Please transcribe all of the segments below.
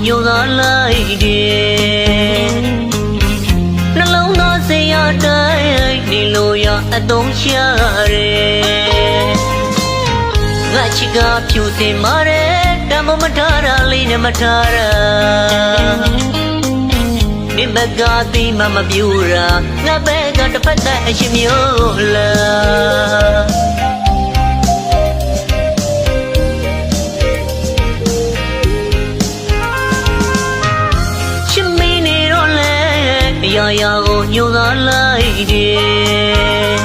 ညိုသာလိုက်တယ်နှလုံးသားစိတ်ရတိုင်းနေလို့ရအသုံးချရတယ်ငါချစ်ကဖြူစင်မာတယ်တမမထားတာလေးနဲ့မထားတာမင်းဘက်ကတိမမပြူတာငါဘက်ကတစ်ဖက်သက်အရှင်မျိုးလားချစ်မီနေတော့လဲရာရာကိုညှို့သာလိုက်တယ်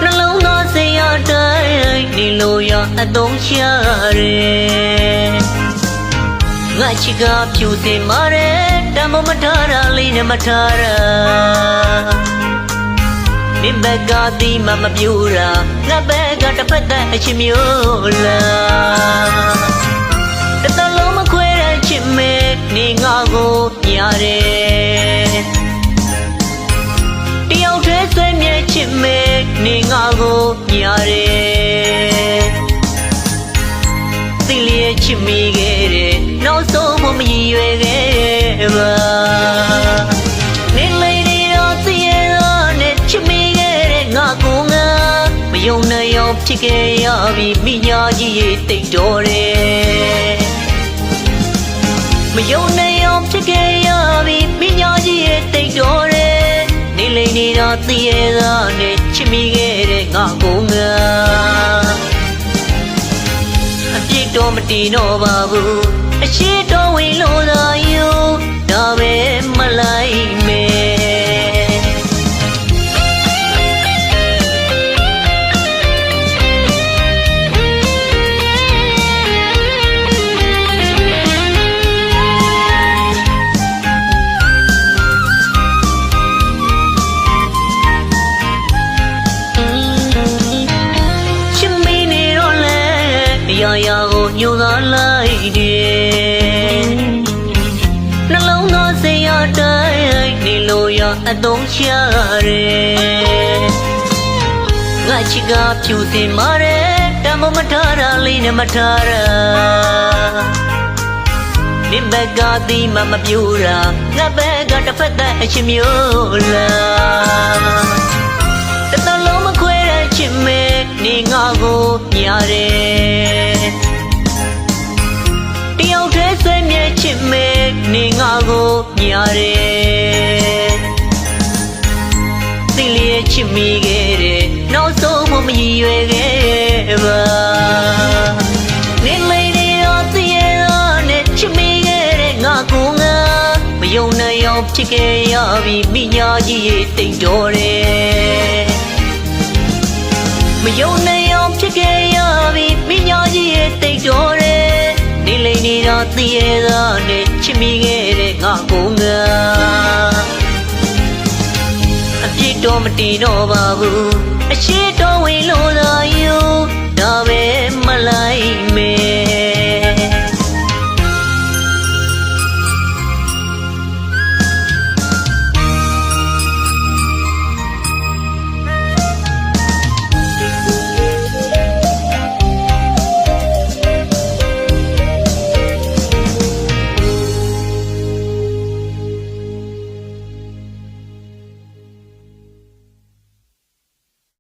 နှလုံးသားစိတ်ရတိုင်းနေလို့ရအသုံးချရတယ်ငါချစ်ကဖြူစင်မာတယ်တမမထားတာလေးနဲ့မထားတာမင်းဘက်ကတိမမပြူတာငါဘက်ကတစ်ဖက်သက်အချင်းမျိုးလားတတလုံးမခွဲတဲ့ချစ်မဲနေငါကိုညာတယ်တယောက်တည်းဆွေးမြဲချစ်မဲနေငါကိုညာတယ်သိလျက်ချစ်မိခဲ့တယ်နောက်ဆုံးမရည်ရွယ်ခဲ့ပါနေလေးနေတော့သိရတော့နဲ့ချစ်မိခဲ့တဲ့ငါကိုငါမယုံနိုင်အောင်ဖြစ်ခဲ့ရပြီမိညာကြီးရဲ့တိတ်တော်တယ်မယုံနိုင်အောင်ဖြစ်ခဲ့ရပြီမိညာကြီးရဲ့တိတ်တော်တယ်နေလေးနေတော့သိရတော့နဲ့ချစ်မိခဲ့တဲ့ငါကိုငါအပြစ်တော့မတင်တော့ပါဘူးအရှိတော်ဝင်လို့သာယူဒါပဲမလိုက်မယ်ချစ်မီနေတော့လဲရာရာကိုညှို့သာလိုက်တယ်နှလုံးသားစိတ်ရတိုင်းနေလို့ရအသုံးချရတယ်ငါချစ်ကဖြူစင်မာတယ်တမမထားတာလေးနဲ့မထားတာမင်းဘက်ကတိမမပြူတာငါဘက်ကတစ်ဖက်သက်အချင်းမျိုးလားတတလုံးမခွဲတဲ့ချစ်မဲနေငါကိုညာတယ်တယောက်တည်းဆွေးမြဲချစ်မဲနေငါကိုညာတယ်သိလျက်ချစ်မိခဲ့တယ်နောက်ဆုံးမရည်ရွယ်ခဲ့ပါနေလေးနေတော့သိရတော့နဲ့ချစ်မိခဲ့တဲ့ငါကိုငါမယုံနိုင်အောင်ဖြစ်ခဲ့ရပြီမိညာကြီးရဲ့တိတ်တော်တယ်မယုံနိုင်အောင်ဖြစ်ခဲ့ရပြီမိညာကြီးရဲ့တိတ်တော်တယ်နေလေးနေတော့သိရတော့နဲ့ချစ်မိခဲ့တဲ့ငါကိုငါအပြစ်တော့မတင်တော့ပါဘူးအရှိတော်ဝင်လို့သာယူ